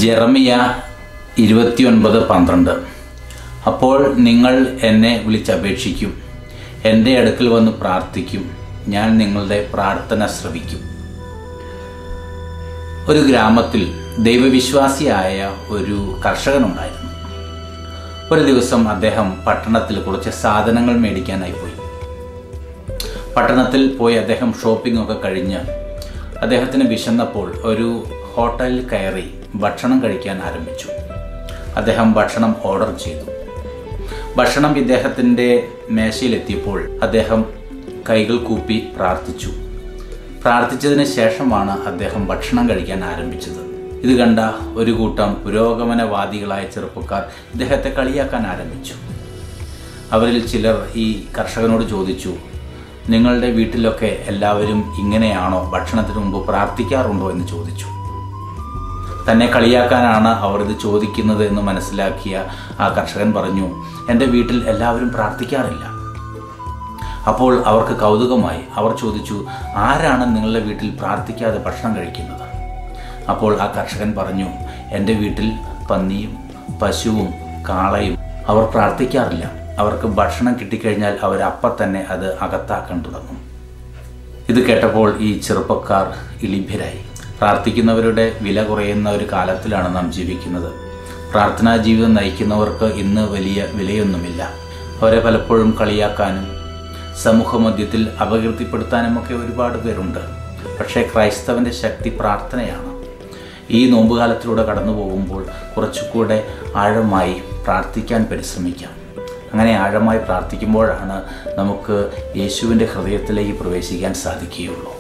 ജെറമിയ 29:12. അപ്പോൾ നിങ്ങൾ എന്നെ വിളിച്ചപേക്ഷിക്കും, എൻ്റെ അടുക്കൽ വന്ന് പ്രാർത്ഥിക്കും, ഞാൻ നിങ്ങളുടെ പ്രാർത്ഥന ശ്രവിക്കും. ഒരു ഗ്രാമത്തിൽ ദൈവവിശ്വാസിയായ ഒരു കർഷകനുണ്ടായിരുന്നു. ഒരു ദിവസം അദ്ദേഹം പട്ടണത്തിൽ കുറച്ച് സാധനങ്ങൾ മേടിക്കാനായി പോയി. പട്ടണത്തിൽ പോയി അദ്ദേഹം ഷോപ്പിംഗ് ഒക്കെ കഴിഞ്ഞ് അദ്ദേഹത്തിന് വിശന്നപ്പോൾ ഒരു ഹോട്ടലിൽ കയറി ഭക്ഷണം കഴിക്കാൻ ആരംഭിച്ചു. അദ്ദേഹം ഭക്ഷണം ഓർഡർ ചെയ്തു. ഭക്ഷണം ഇദ്ദേഹത്തിൻ്റെ മേശയിലെത്തിയപ്പോൾ അദ്ദേഹം കൈകൾ കൂപ്പി പ്രാർത്ഥിച്ചു. പ്രാർത്ഥിച്ചതിന് ശേഷമാണ് അദ്ദേഹം ഭക്ഷണം കഴിക്കാൻ ആരംഭിച്ചത്. ഇത് കണ്ട ഒരു കൂട്ടം പുരോഗമനവാദികളായ ചെറുപ്പക്കാർ ഇദ്ദേഹത്തെ കളിയാക്കാൻ ആരംഭിച്ചു. അവരിൽ ചിലർ ഈ കർഷകനോട് ചോദിച്ചു, നിങ്ങളുടെ വീട്ടിലൊക്കെ എല്ലാവരും ഇങ്ങനെയാണോ ഭക്ഷണത്തിന് മുമ്പ് പ്രാർത്ഥിക്കാറുണ്ടോ എന്ന് ചോദിച്ചു. തന്നെ കളിയാക്കാനാണ് അവർ ഇത് ചോദിക്കുന്നത് എന്ന് മനസ്സിലാക്കിയ ആ കർഷകൻ പറഞ്ഞു, എൻ്റെ വീട്ടിൽ എല്ലാവരും പ്രാർത്ഥിക്കാറില്ല. അപ്പോൾ അവർക്ക് കൗതുകമായി. അവർ ചോദിച്ചു, ആരാണ് നിങ്ങളുടെ വീട്ടിൽ പ്രാർത്ഥിക്കാതെ ഭക്ഷണം കഴിക്കുന്നത്? അപ്പോൾ ആ കർഷകൻ പറഞ്ഞു, എൻ്റെ വീട്ടിൽ പന്നിയും പശുവും കാളയും അവർ പ്രാർത്ഥിക്കാറില്ല. അവർക്ക് ഭക്ഷണം കിട്ടിക്കഴിഞ്ഞാൽ അവരപ്പം തന്നെ അത് അകത്താക്കാൻ തുടങ്ങും. ഇത് കേട്ടപ്പോൾ ഈ ചെറുപ്പക്കാർ ഇളിഭ്യരായി. പ്രാർത്ഥിക്കുന്നവരുടെ വില കുറയുന്ന ഒരു കാലത്തിലാണ് നാം ജീവിക്കുന്നത്. പ്രാർത്ഥനാ ജീവിതം നയിക്കുന്നവർക്ക് ഇന്ന് വലിയ വിലയൊന്നുമില്ല. അവരെ പലപ്പോഴും കളിയാക്കാനും സമൂഹമധ്യത്തിൽ അപകീർത്തിപ്പെടുത്താനുമൊക്കെ ഒരുപാട് പേരുണ്ട്. പക്ഷേ ക്രൈസ്തവൻ്റെ ശക്തി പ്രാർത്ഥനയാണ്. ഈ നോമ്പുകാലത്തിലൂടെ കടന്നു പോകുമ്പോൾ കുറച്ചുകൂടെ ആഴമായി പ്രാർത്ഥിക്കാൻ പരിശ്രമിക്കാം. അങ്ങനെ ആഴമായി പ്രാർത്ഥിക്കുമ്പോഴാണ് നമുക്ക് യേശുവിൻ്റെ ഹൃദയത്തിലേക്ക് പ്രവേശിക്കാൻ സാധിക്കുകയുള്ളൂ.